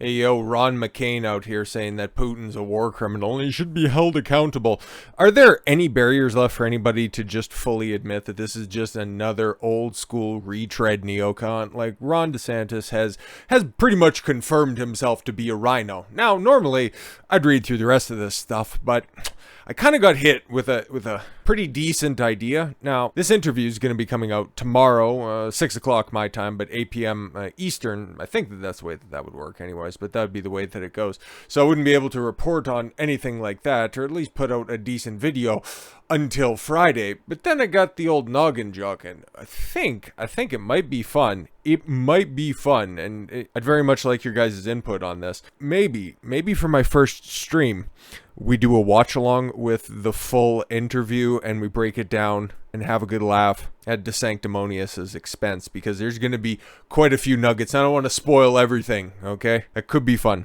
Hey yo, Ron McCain out here saying that Putin's a war criminal and he should be held accountable. Are there any barriers left for anybody to just fully admit that this is just another old school retread neocon? Like Ron DeSantis has pretty much confirmed himself to be a rhino. Now, normally I'd read through the rest of this stuff, but I kind of got hit with a pretty decent idea. Now, this interview is going to be coming out tomorrow, 6 o'clock my time, but 8 p.m. Eastern. I think that's the way that would work anyways, but that would be the way that it goes. So I wouldn't be able to report on anything like that, or at least put out a decent video until Friday. But then I got the old noggin joke, and I think it might be fun. It might be fun, and I'd very much like your guys' input on this. Maybe for my first stream, we do a watch along with the full interview and we break it down and have a good laugh at DeSanctimonious's expense, because there's going to be quite a few nuggets. I don't want to spoil everything, okay? That could be fun.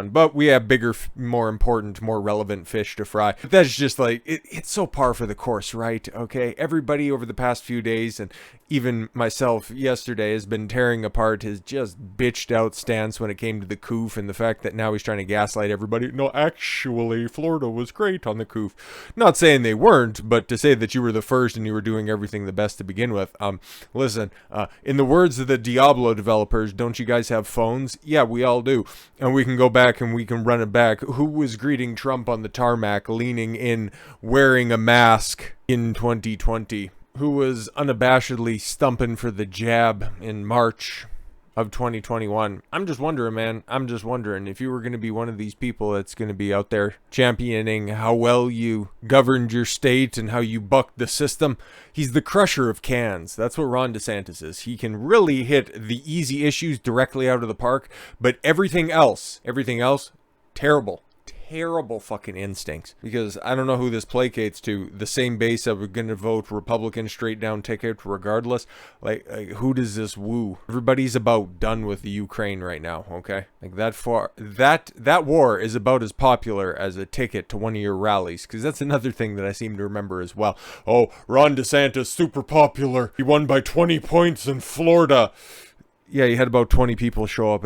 But we have bigger, more important, more relevant fish to fry. But that's just like, it's so par for the course, right? Okay? Everybody over the past few days, and even myself yesterday, has been tearing apart his just bitched out stance when it came to the coof, and the fact that now he's trying to gaslight everybody. No, actually, Florida was great on the coof. Not saying they weren't, but to say that you were the first and you were doing everything the best to begin with. Listen, in the words of the Diablo developers, don't you guys have phones? Yeah, we all do. And we can go back and we can run it back. Who was greeting Trump on the tarmac, leaning in, wearing a mask in 2020? Who was unabashedly stumping for the jab in March of 2021. I'm just wondering, man. I'm just wondering if you were going to be one of these people that's going to be out there championing how well you governed your state and how you bucked the system. He's the crusher of cans. That's what Ron DeSantis is. He can really hit the easy issues directly out of the park, but everything else, terrible fucking instincts. Because I don't know who this placates to. The same base that we're going to vote Republican straight down ticket regardless. Like who does this woo? Everybody's about done with the Ukraine right now, okay? Like that war is about as popular as a ticket to one of your rallies, because that's another thing that I seem to remember as well. Oh, Ron DeSantis, super popular. He won by 20 points in Florida. Yeah, he had about 20 people show up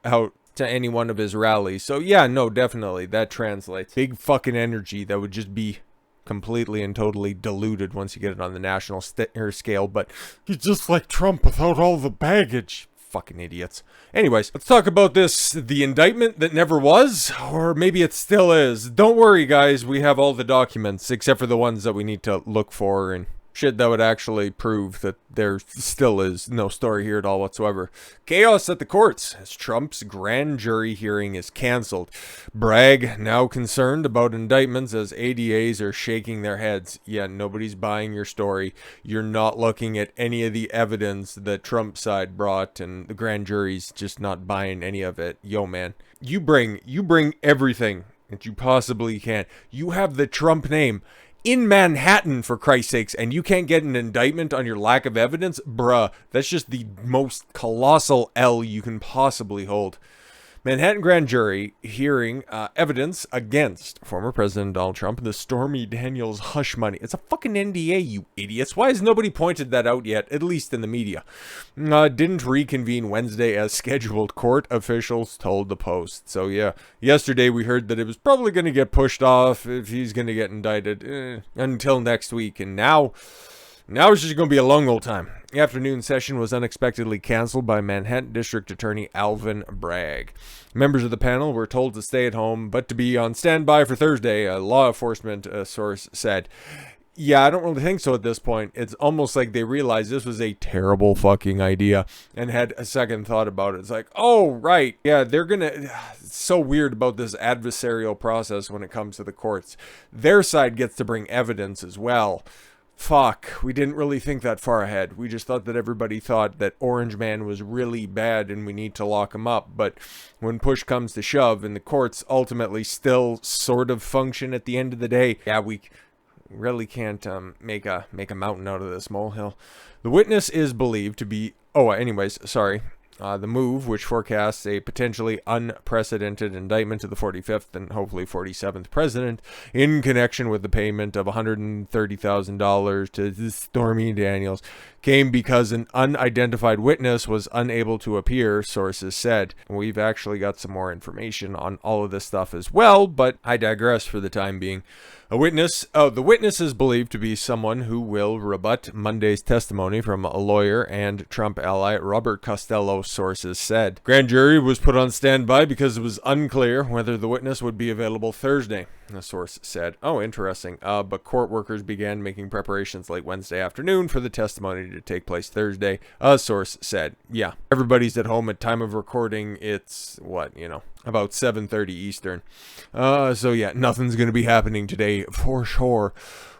out to any one of his rallies. So yeah, no, definitely that translates. Big fucking energy that would just be completely and totally diluted once you get it on the national scale. But he's just like Trump without all the baggage. Fucking idiots. Anyways, let's talk about the indictment that never was, or maybe it still is. Don't worry, guys, we have all the documents except for the ones that we need to look for and shit that would actually prove that there still is no story here at all whatsoever. Chaos at the courts as Trump's grand jury hearing is canceled. Bragg now concerned about indictments as ADAs are shaking their heads. Yeah, nobody's buying your story. You're not looking at any of the evidence that Trump's side brought, and the grand jury's just not buying any of it. Yo, man, you bring everything that you possibly can. You have the Trump name in Manhattan, for Christ's sakes, and you can't get an indictment on your lack of evidence? Bruh, that's just the most colossal L you can possibly hold. Manhattan grand jury hearing evidence against former President Donald Trump and the Stormy Daniels hush money. It's a fucking NDA, you idiots. Why has nobody pointed that out yet, at least in the media? Didn't reconvene Wednesday as scheduled, court officials told the Post. So yeah, yesterday we heard that it was probably going to get pushed off if he's going to get indicted until next week. And now it's just going to be a long old time. The afternoon session was unexpectedly canceled by Manhattan District Attorney Alvin Bragg. Members of the panel were told to stay at home, but to be on standby for Thursday, a law enforcement source said. Yeah, I don't really think so at this point. It's almost like they realized this was a terrible fucking idea and had a second thought about it. It's like, oh, right. Yeah, they're going to... It's so weird about this adversarial process when it comes to the courts. Their side gets to bring evidence as well. Fuck, we didn't really think that far ahead. We just thought that everybody thought that Orange Man was really bad and we need to lock him up. But when push comes to shove and the courts ultimately still sort of function at the end of the day, yeah, we really can't make a mountain out of this molehill. The witness is believed to be... The move, which forecasts a potentially unprecedented indictment to the 45th and hopefully 47th president in connection with the payment of $130,000 to Stormy Daniels. came because an unidentified witness was unable to appear, sources said. We've actually got some more information on all of this stuff as well, but I digress for the time being. The witness is believed to be someone who will rebut Monday's testimony from a lawyer and Trump ally Robert Costello, sources said. Grand jury was put on standby because it was unclear whether the witness would be available Thursday, the source said. Oh, interesting. But court workers began making preparations late Wednesday afternoon for the testimony to take place Thursday, a source said. Yeah, everybody's at home at time of recording. It's, about 7:30 Eastern. So yeah, nothing's going to be happening today for sure.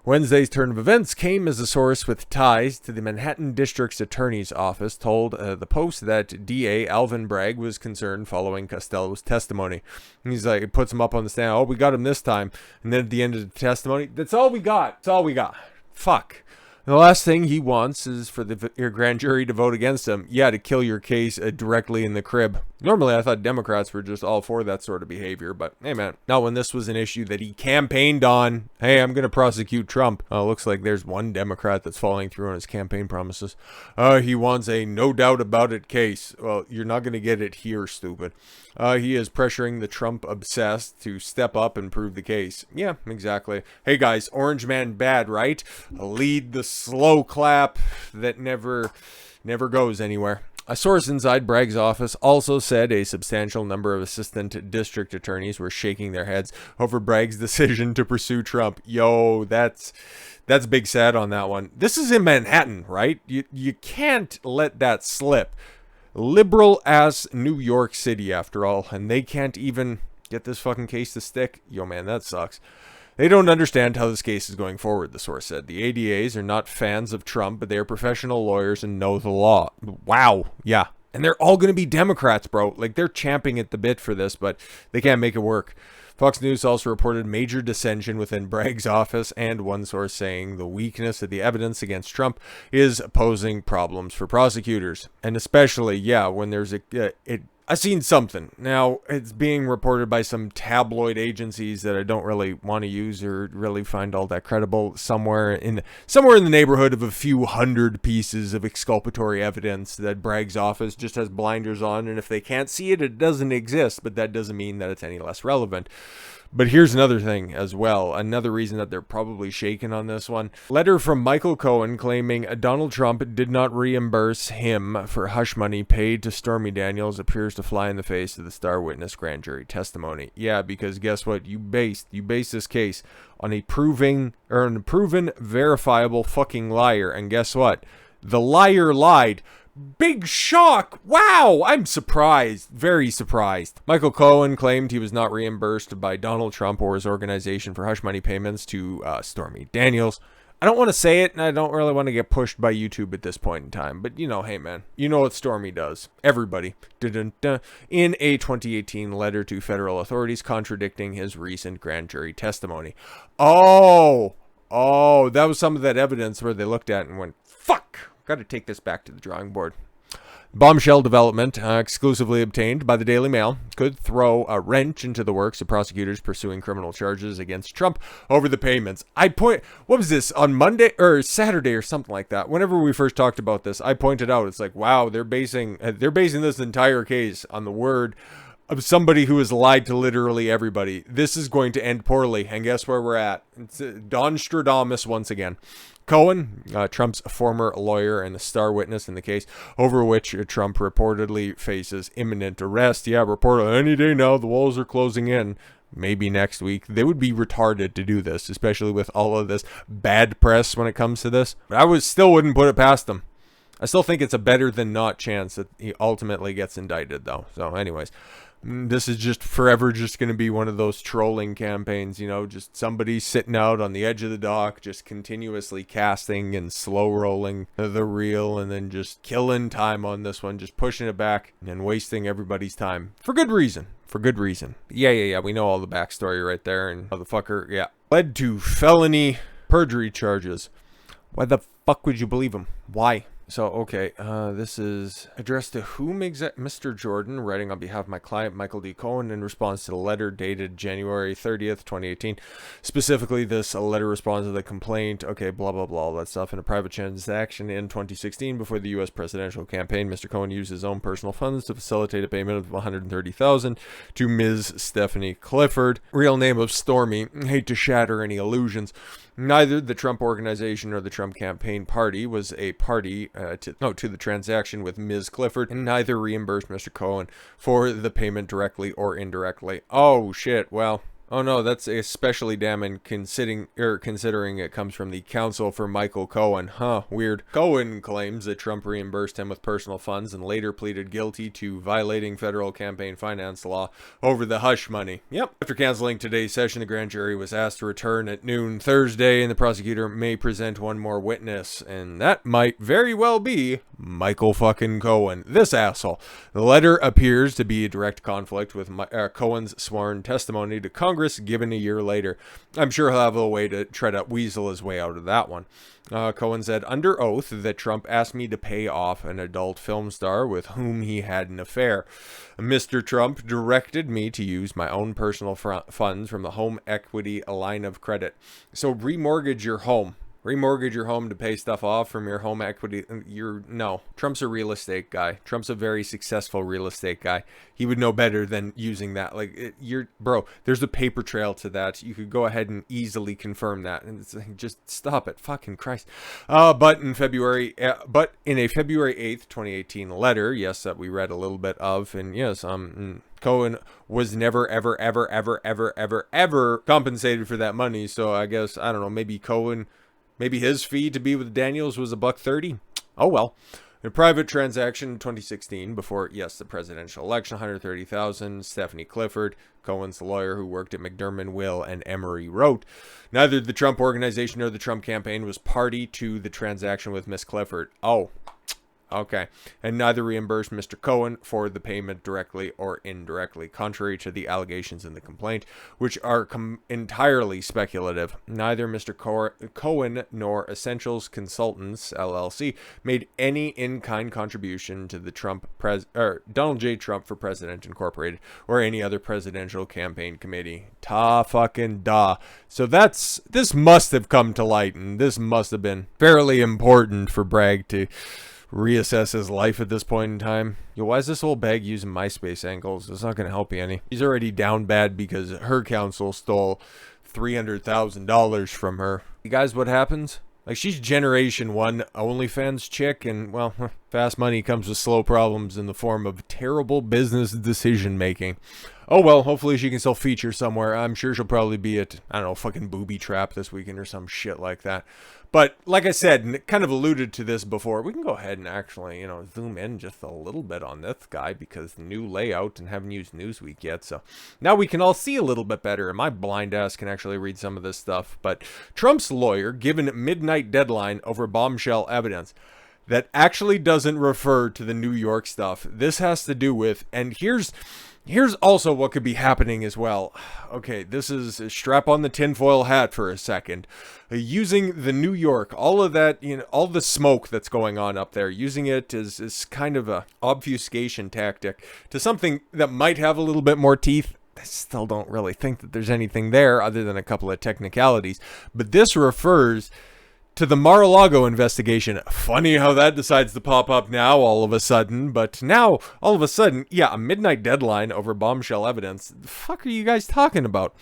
Wednesday's turn of events came as a source with ties to the Manhattan District's Attorney's Office told the Post that DA Alvin Bragg was concerned following Costello's testimony. He's like, it puts him up on the stand. Oh, we got him this time. And then at the end of the testimony, that's all we got. That's all we got. Fuck. The last thing he wants is for your grand jury to vote against him. Yeah, to kill your case directly in the crib. Normally, I thought Democrats were just all for that sort of behavior, but hey, man, not when this was an issue that he campaigned on. Hey, I'm going to prosecute Trump. Looks like there's one Democrat that's following through on his campaign promises. He wants a no doubt about it case. Well, you're not going to get it here, stupid. He is pressuring the Trump obsessed to step up and prove the case. Yeah, exactly. Hey, guys, Orange Man bad, right? Lead the slow clap that never goes anywhere. A source inside Bragg's office also said a substantial number of assistant district attorneys were shaking their heads over Bragg's decision to pursue Trump. Yo, that's big sad on that one. This is in Manhattan, right? You can't let that slip. Liberal ass New York City, after all, and they can't even get this fucking case to stick. Yo, man, that sucks. They don't understand how this case is going forward, the source said. The ADAs are not fans of Trump, but they are professional lawyers and know the law. Wow, yeah. And they're all going to be Democrats, bro. Like, they're champing at the bit for this, but they can't make it work. Fox News also reported major dissension within Bragg's office, and one source saying the weakness of the evidence against Trump is posing problems for prosecutors. And especially, yeah, when there's I've seen something. Now, it's being reported by some tabloid agencies that I don't really want to use or really find all that credible. Somewhere in the neighborhood of a few hundred pieces of exculpatory evidence that Bragg's office just has blinders on, and if they can't see it, it doesn't exist, but that doesn't mean that it's any less relevant. But here's another thing as well. Another reason that they're probably shaken on this one. Letter from Michael Cohen claiming Donald Trump did not reimburse him for hush money paid to Stormy Daniels appears to fly in the face of the star witness grand jury testimony. Yeah, because guess what? You base this case on a proven, verifiable fucking liar. And guess what? The liar lied. Big shock. Wow, I'm surprised. Very surprised. Michael Cohen claimed he was not reimbursed by Donald Trump or his organization for hush money payments to Stormy Daniels. I don't want to say it, and I don't really want to get pushed by YouTube at this point in time. But, hey, man, you know what Stormy does. Everybody. Dun-dun-dun. In a 2018 letter to federal authorities contradicting his recent grand jury testimony. Oh, that was some of that evidence where they looked at it and went, fuck. Got to take this back to the drawing board. Bombshell development, exclusively obtained by the Daily Mail, could throw a wrench into the works of prosecutors pursuing criminal charges against Trump over the payments. What was this, on Monday or Saturday or something like that? Whenever we first talked about this, I pointed out, it's like, wow, they're basing this entire case on the word of somebody who has lied to literally everybody. This is going to end poorly, and guess where we're at? It's Don Stradamus once again. Cohen, Trump's former lawyer and the star witness in the case, over which Trump reportedly faces imminent arrest. Yeah, reportedly any day now, the walls are closing in. Maybe next week. They would be retarded to do this, especially with all of this bad press when it comes to this. But I still wouldn't put it past them. I still think it's a better than not chance that he ultimately gets indicted, though. So anyways, this is just forever just going to be one of those trolling campaigns, just somebody sitting out on the edge of the dock, just continuously casting and slow rolling the reel and then just killing time on this one, just pushing it back and wasting everybody's time for good reason. Yeah, we know all the backstory right there, and motherfucker, yeah, led to felony perjury charges. Why the fuck would you believe him? Why? So, okay, this is addressed to whom Mr. Jordan, writing on behalf of my client, Michael D. Cohen, in response to the letter dated January 30th, 2018. Specifically, this letter responds to the complaint, okay, blah, blah, blah, all that stuff, in a private transaction in 2016 before the U.S. presidential campaign. Mr. Cohen used his own personal funds to facilitate a payment of $130,000 to Ms. Stephanie Clifford, real name of Stormy. Hate to shatter any illusions. Neither the Trump Organization nor the Trump Campaign Party was a party to the transaction with Ms. Clifford, and neither reimbursed Mr. Cohen for the payment directly or indirectly. Oh, shit. Well, oh no, that's especially damning considering it comes from the counsel for Michael Cohen. Huh, weird. Cohen claims that Trump reimbursed him with personal funds and later pleaded guilty to violating federal campaign finance law over the hush money. Yep. After canceling today's session, the grand jury was asked to return at noon Thursday, and the prosecutor may present one more witness, and that might very well be Michael fucking Cohen, this asshole. The letter appears to be a direct conflict with Cohen's sworn testimony to Congress given a year later. I'm sure he'll have a way to try to weasel his way out of that one. Cohen said under oath that Trump asked me to pay off an adult film star with whom he had an affair. Mr. Trump directed me to use my own personal funds from the home equity line of credit. So remortgage your home. Remortgage your home to pay stuff off from your home equity. No, Trump's a real estate guy. Trump's a very successful real estate guy. He would know better than using that. Bro, there's a paper trail to that. You could go ahead and easily confirm that. And it's like, just stop it. Fucking Christ. But in a February 8th, 2018 letter, yes, that we read a little bit of, and yes, Cohen was never, ever compensated for that money. So I guess, I don't know, maybe his fee to be with Daniels was $130. Oh well. A private transaction in 2016 before, yes, the presidential election, $130,000. Stephanie Clifford, Cohen's lawyer who worked at McDermott, Will, and Emery, wrote, neither the Trump Organization nor the Trump campaign was party to the transaction with Miss Clifford. Oh, okay. And neither reimbursed Mr. Cohen for the payment directly or indirectly, contrary to the allegations in the complaint, which are entirely speculative. Neither Mr. Cohen nor Essentials Consultants, LLC, made any in-kind contribution to the Donald J. Trump for President Incorporated or any other presidential campaign committee. Ta-fucking-da. So this must have come to light, and this must have been fairly important for Bragg to reassess his life at this point in time. Yo, why is this old bag using MySpace angles? It's not going to help you any. He's already down bad because her counsel stole $300,000 from her. You guys, what happens? Like, she's Generation 1 OnlyFans chick, and, well, fast money comes with slow problems in the form of terrible business decision-making. Oh, well, hopefully she can still feature somewhere. I'm sure she'll probably be at, I don't know, fucking Booby Trap this weekend or some shit like that. But, like I said, and kind of alluded to this before, we can go ahead and actually, zoom in just a little bit on this guy because new layout and haven't used Newsweek yet. So now we can all see a little bit better, and my blind ass can actually read some of this stuff. But Trump's lawyer given midnight deadline over bombshell evidence. That actually doesn't refer to the New York stuff. This has to do with, and here's also what could be happening as well. Okay, this is strap on the tinfoil hat for a second. Using the New York, all of that, all the smoke that's going on up there, using it as kind of a obfuscation tactic to something that might have a little bit more teeth. I still don't really think that there's anything there other than a couple of technicalities. But this refers to the Mar-A-Lago investigation. Funny how that decides to pop up now all of a sudden. But now, all of a sudden, yeah, a midnight deadline over bombshell evidence. The fuck are you guys talking about?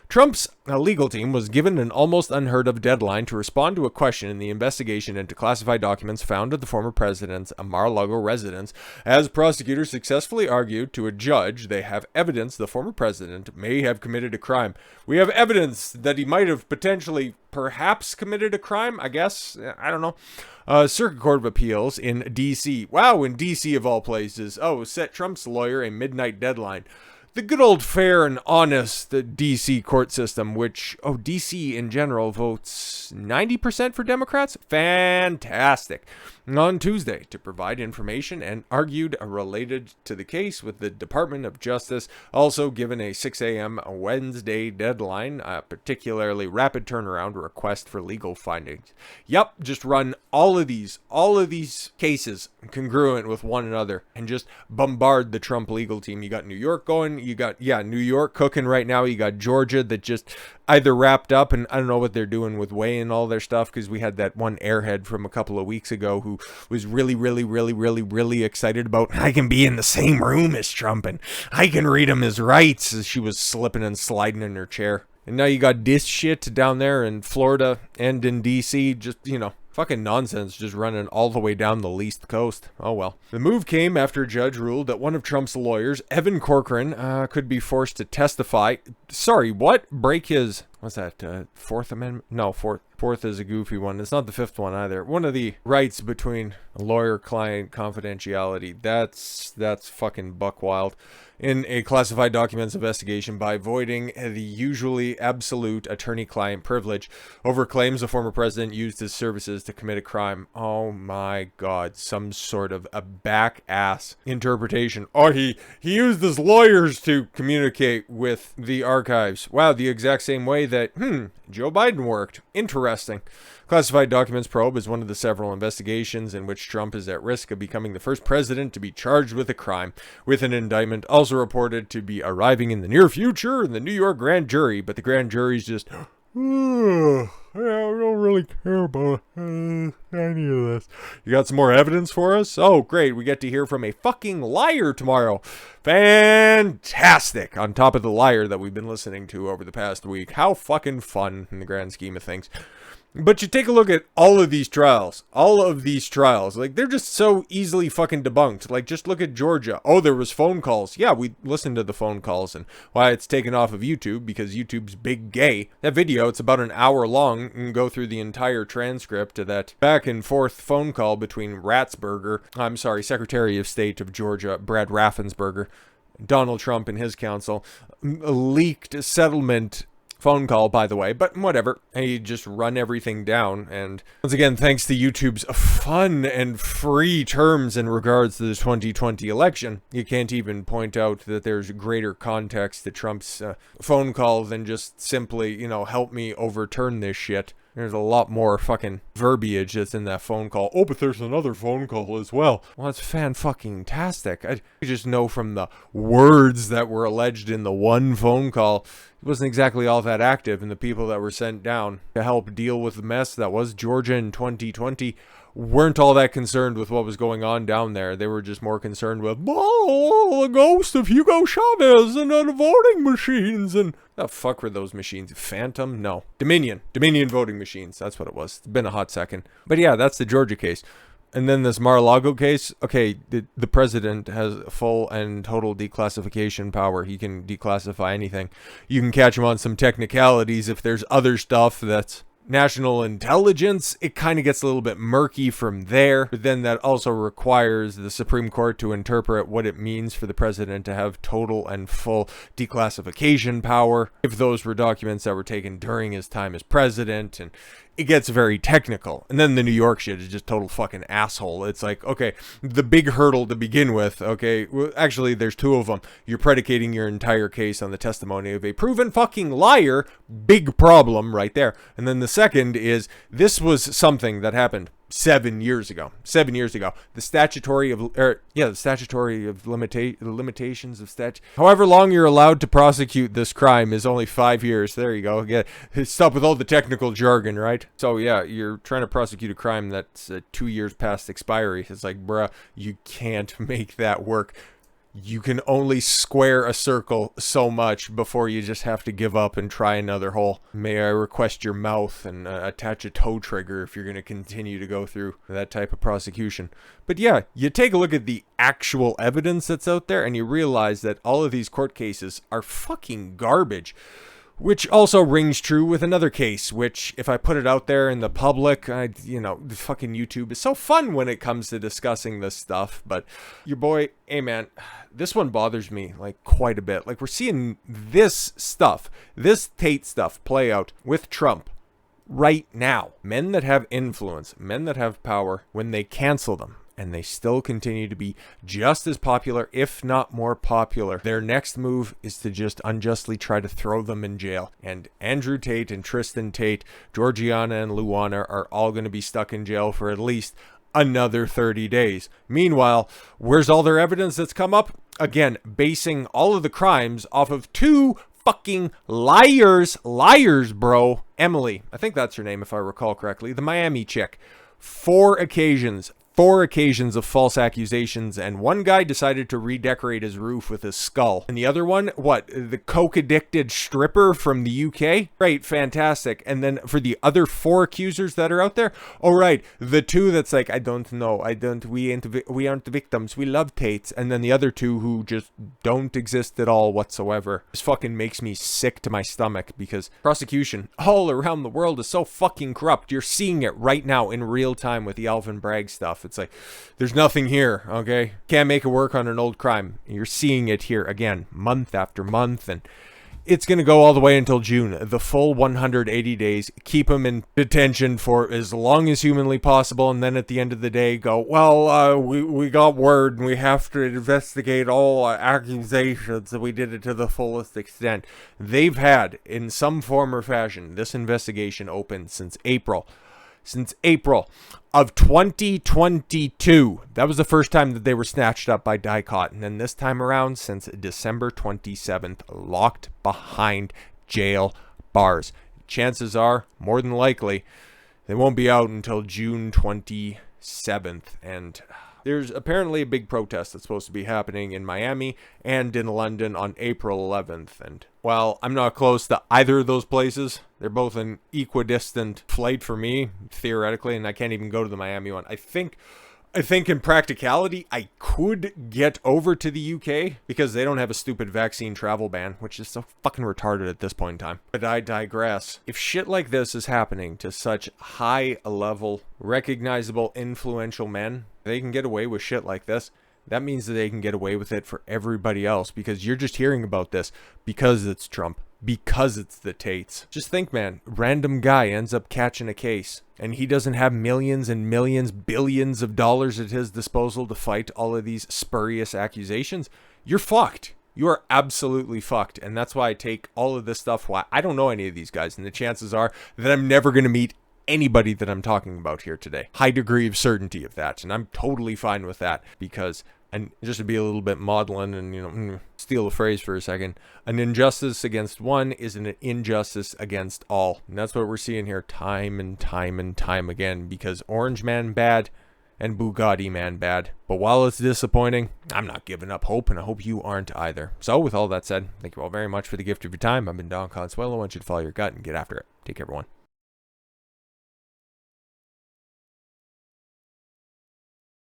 Trump's legal team was given an almost unheard of deadline to respond to a question in the investigation into classified documents found at the former president's Mar-a-Lago residence. As prosecutors successfully argued to a judge, they have evidence the former president may have committed a crime. We have evidence that he might have perhaps committed a crime, I guess. I don't know. Circuit Court of Appeals in D.C. Wow, in D.C. of all places. Oh, set Trump's lawyer a midnight deadline. The good old fair and honest D.C. court system, which, D.C. in general votes 90% for Democrats? Fantastic. on Tuesday to provide information and argued related to the case with the Department of Justice, also given a 6 a.m. Wednesday deadline, a particularly rapid turnaround request for legal findings. Yep, just run all of these cases congruent with one another and just bombard the Trump legal team. You got New York going, you got, New York cooking right now, you got Georgia that just either wrapped up, and I don't know what they're doing with weighing all their stuff, because we had that one airhead from a couple of weeks ago who was really excited about, I can be in the same room as Trump and I can read him his rights, as she was slipping and sliding in her chair. And now you got this shit down there in Florida and in DC, just, fucking nonsense just running all the way down the least coast. Oh well. The move came after a judge ruled that one of Trump's lawyers, Evan Corcoran, could be forced to testify. Sorry, what? Break his... What's that? Fourth Amendment? No, fourth is a goofy one. It's not the fifth one either. One of the rights between a lawyer-client confidentiality. That's fucking buck wild. In a classified documents investigation by voiding the usually absolute attorney-client privilege over claims the former president used his services to commit a crime. Oh my God, some sort of a back-ass interpretation. Oh, he used his lawyers to communicate with the archives. Wow, the exact same way that, Joe Biden worked. Interesting. Classified Documents Probe is one of the several investigations in which Trump is at risk of becoming the first president to be charged with a crime, with an indictment also reported to be arriving in the near future in the New York grand jury, but the grand jury's just, I don't really care about any of this. You got some more evidence for us? Oh, great. We get to hear from a fucking liar tomorrow. Fantastic. On top of the liar that we've been listening to over the past week. How fucking fun in the grand scheme of things. But you take a look at all of these trials, like, they're just so easily fucking debunked. Like, just look at Georgia. Oh, there was phone calls. Yeah, we listened to the phone calls and why it's taken off of YouTube, because YouTube's big gay. That video, it's about an hour long, and go through the entire transcript of that back and forth phone call between Secretary of State of Georgia, Brad Raffensperger, Donald Trump and his counsel, a leaked settlement phone call, by the way, but whatever. You just run everything down, and once again, thanks to YouTube's fun and free terms in regards to the 2020 election, you can't even point out that there's greater context to Trump's phone call than just simply, help me overturn this shit. There's a lot more fucking verbiage that's in that phone call. Oh, but there's another phone call as well. Well, it's fan-fucking-tastic. I just know from the words that were alleged in the one phone call, it wasn't exactly all that active, and the people that were sent down to help deal with the mess that was Georgia in 2020 weren't all that concerned with what was going on down there. They were just more concerned with, the ghost of Hugo Chavez and the voting machines. And the fuck were those machines? Phantom? No. Dominion voting machines. That's what it was. It's been a hot second. But yeah, that's the Georgia case. And then this Mar-a-Lago case, okay, the president has full and total declassification power. He can declassify anything. You can catch him on some technicalities if there's other stuff that's national intelligence. It kind of gets a little bit murky from there. But then that also requires the Supreme Court to interpret what it means for the president to have total and full declassification power, if those were documents that were taken during his time as president, and it gets very technical. And then the New York shit is just total fucking asshole. It's like, okay, the big hurdle to begin with, okay, well, actually there's two of them. You're predicating your entire case on the testimony of a proven fucking liar. Big problem right there. And then the second is, this was something that happened 7 years ago. The statutory of limitations of statute. However long you're allowed to prosecute this crime is only 5 years. There you go. Again, stop with all the technical jargon, right? So yeah, you're trying to prosecute a crime that's 2 years past expiry. It's like, bruh, you can't make that work. You can only square a circle so much before you just have to give up and try another hole. May I request your mouth and attach a toe trigger if you're going to continue to go through that type of prosecution. But yeah, you take a look at the actual evidence that's out there and you realize that all of these court cases are fucking garbage. Which also rings true with another case, which, if I put it out there in the public, the fucking YouTube is so fun when it comes to discussing this stuff. But your boy, hey man, this one bothers me, like, quite a bit. Like, we're seeing this stuff, this Tate stuff play out with Trump right now. Men that have influence, men that have power, when they cancel them, and they still continue to be just as popular, if not more popular, their next move is to just unjustly try to throw them in jail. And Andrew Tate and Tristan Tate, Georgiana and Luana are all going to be stuck in jail for at least another 30 days. Meanwhile, where's all their evidence that's come up? Again, basing all of the crimes off of two fucking liars, bro. Emily, I think that's her name if I recall correctly, the Miami chick. Four occasions of false accusations, and one guy decided to redecorate his roof with his skull. And the other one, what, the coke-addicted stripper from the UK? Right, fantastic. And then for the other four accusers that are out there, oh right, the two that's like, I don't know, we aren't victims, we love Tates. And then the other two who just don't exist at all whatsoever. This fucking makes me sick to my stomach, because prosecution all around the world is so fucking corrupt. You're seeing it right now in real time with the Alvin Bragg stuff. It's like, there's nothing here, okay? Can't make it work on an old crime. You're seeing it here again, month after month, and it's going to go all the way until June. The full 180 days. Keep them in detention for as long as humanly possible, and then at the end of the day go, well, we got word, and we have to investigate all accusations, and we did it to the fullest extent. They've had, in some form or fashion, this investigation open since April of 2022. That was the first time that they were snatched up by Dicot. And then this time around, since December 27th, locked behind jail bars. Chances are, more than likely, they won't be out until June 27th. And there's apparently a big protest that's supposed to be happening in Miami and in London on April 11th. And while I'm not close to either of those places, they're both an equidistant flight for me, theoretically, and I can't even go to the Miami one. I think in practicality, I could get over to the UK because they don't have a stupid vaccine travel ban, which is so fucking retarded at this point in time. But I digress. If shit like this is happening to such high-level, recognizable, influential men, they can get away with shit like this. That means that they can get away with it for everybody else, because you're just hearing about this because it's Trump, because it's the Tates. Just think, man, random guy ends up catching a case, and he doesn't have millions and millions, billions of dollars at his disposal to fight all of these spurious accusations. You're fucked. You are absolutely fucked. And that's why I take all of this stuff. Why I don't know any of these guys, and the chances are that I'm never going to meet anybody that I'm talking about here today. High degree of certainty of that, and I'm totally fine with that, because, and just to be a little bit maudlin and, steal a phrase for a second, an injustice against one is an injustice against all. And that's what we're seeing here time and time and time again, because Orange Man bad and Bugatti Man bad. But while it's disappointing, I'm not giving up hope, and I hope you aren't either. So with all that said, thank you all very much for the gift of your time. I've been Don Consuelo. I want you to follow your gut and get after it. Take care, everyone.